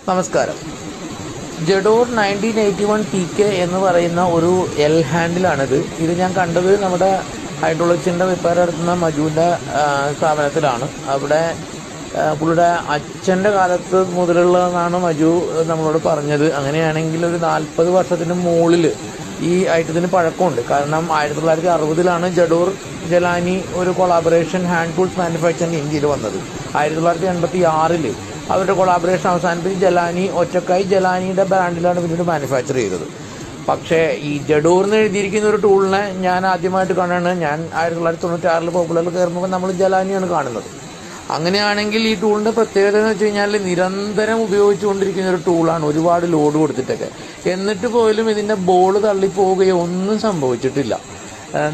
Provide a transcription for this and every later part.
നമസ്കാരം. ജഡോർ 1981 TK എന്ന് പറയുന്ന ഒരു എൽ ഹാൻഡിലാണിത്. ഇത് ഞാൻ കണ്ടത് നമ്മുടെ ഹൈഡ്രോളിക്സിൻ്റെ റിപ്പയർ നടത്തുന്ന മജുവിൻ്റെ സ്ഥാപനത്തിലാണ്. അവിടെ പുള്ളിയുടെ അച്ഛൻ്റെ കാലത്ത് മുതലുള്ളതെന്നാണ് മജു നമ്മളോട് പറഞ്ഞത്. അങ്ങനെയാണെങ്കിൽ ഒരു 40 വർഷത്തിന് മുകളിൽ ഈ ഐറ്റത്തിന് പഴക്കമുണ്ട്. കാരണം 1960 ജഡോർ ജലാനി ഒരു കൊളാബറേഷൻ ഹാൻഡ് ടൂൾസ് മാനുഫാക്ചറിങ് ഇന്ത്യയിൽ വന്നത്. 1986 അവരുടെ കൊളാബറേഷൻ അവസാനിപ്പിച്ച് ജലാനി ഒറ്റക്കായി ജലാനിയുടെ ബ്രാൻഡിലാണ് പിന്നീട് മാനുഫാക്ചർ ചെയ്തത്. പക്ഷേ ഈ ജഡോറിന് എഴുതിയിരിക്കുന്ന ഒരു ടൂളിനെ ഞാൻ ആദ്യമായിട്ട് കാണുകയാണ്. ഞാൻ 1996 പോപ്പുലറിൽ കയറുമ്പോൾ നമ്മൾ ജലാനിയാണ് കാണുന്നത്. അങ്ങനെയാണെങ്കിൽ ഈ ടൂളിൻ്റെ പ്രത്യേകത എന്ന് വെച്ച് കഴിഞ്ഞാൽ നിരന്തരം ഉപയോഗിച്ചുകൊണ്ടിരിക്കുന്ന ഒരു ടൂളാണ്, ഒരുപാട് ലോഡ് കൊടുത്തിട്ടൊക്കെ. എന്നിട്ട് പോലും ഇതിൻ്റെ ബോൾ തള്ളിപ്പോവുകയോ ഒന്നും സംഭവിച്ചിട്ടില്ല.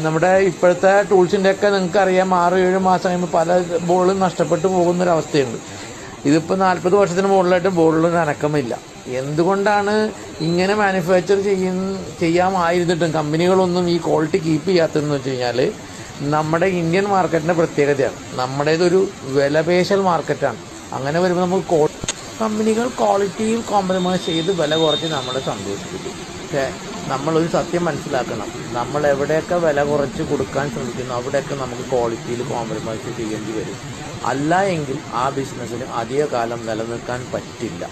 നമ്മുടെ ഇപ്പോഴത്തെ ടൂൾസിൻ്റെയൊക്കെ നിങ്ങൾക്കറിയാം, 6-7 മാസം കഴിയുമ്പോൾ പല ബോളും നഷ്ടപ്പെട്ടു പോകുന്നൊരവസ്ഥയുണ്ട്. ഇതിപ്പോൾ 40 വർഷത്തിന് മുകളിലായിട്ട് ബോളിലൊന്നും അനക്കമില്ല. എന്തുകൊണ്ടാണ് ഇങ്ങനെ മാനുഫാക്ചർ ചെയ്യാമായിരുന്നിട്ടും കമ്പനികളൊന്നും ഈ ക്വാളിറ്റി കീപ്പ് ചെയ്യാത്തതെന്ന് വെച്ച് കഴിഞ്ഞാൽ നമ്മുടെ ഇന്ത്യൻ മാർക്കറ്റിൻ്റെ പ്രത്യേകതയാണ്. നമ്മുടേതൊരു വിലപേശൽ മാർക്കറ്റാണ്. അങ്ങനെ വരുമ്പോൾ നമുക്ക് കമ്പനികൾ ക്വാളിറ്റിയിൽ കോംപ്രമൈസ് ചെയ്ത് വില കുറച്ച് നമ്മളെ സന്തോഷിപ്പിക്കും. പക്ഷേ നമ്മളൊരു സത്യം മനസ്സിലാക്കണം, നമ്മൾ എവിടെയൊക്കെ വില കുറച്ച് കൊടുക്കാൻ ശ്രമിക്കുന്നു അവിടെയൊക്കെ നമുക്ക് ക്വാളിറ്റിയിൽ കോംപ്രമൈസ് ചെയ്യേണ്ടി വരും. അല്ല എങ്കിൽ ആ ബിസിനസ്സിന് അധിക കാലം നിലനിൽക്കാൻ പറ്റില്ല.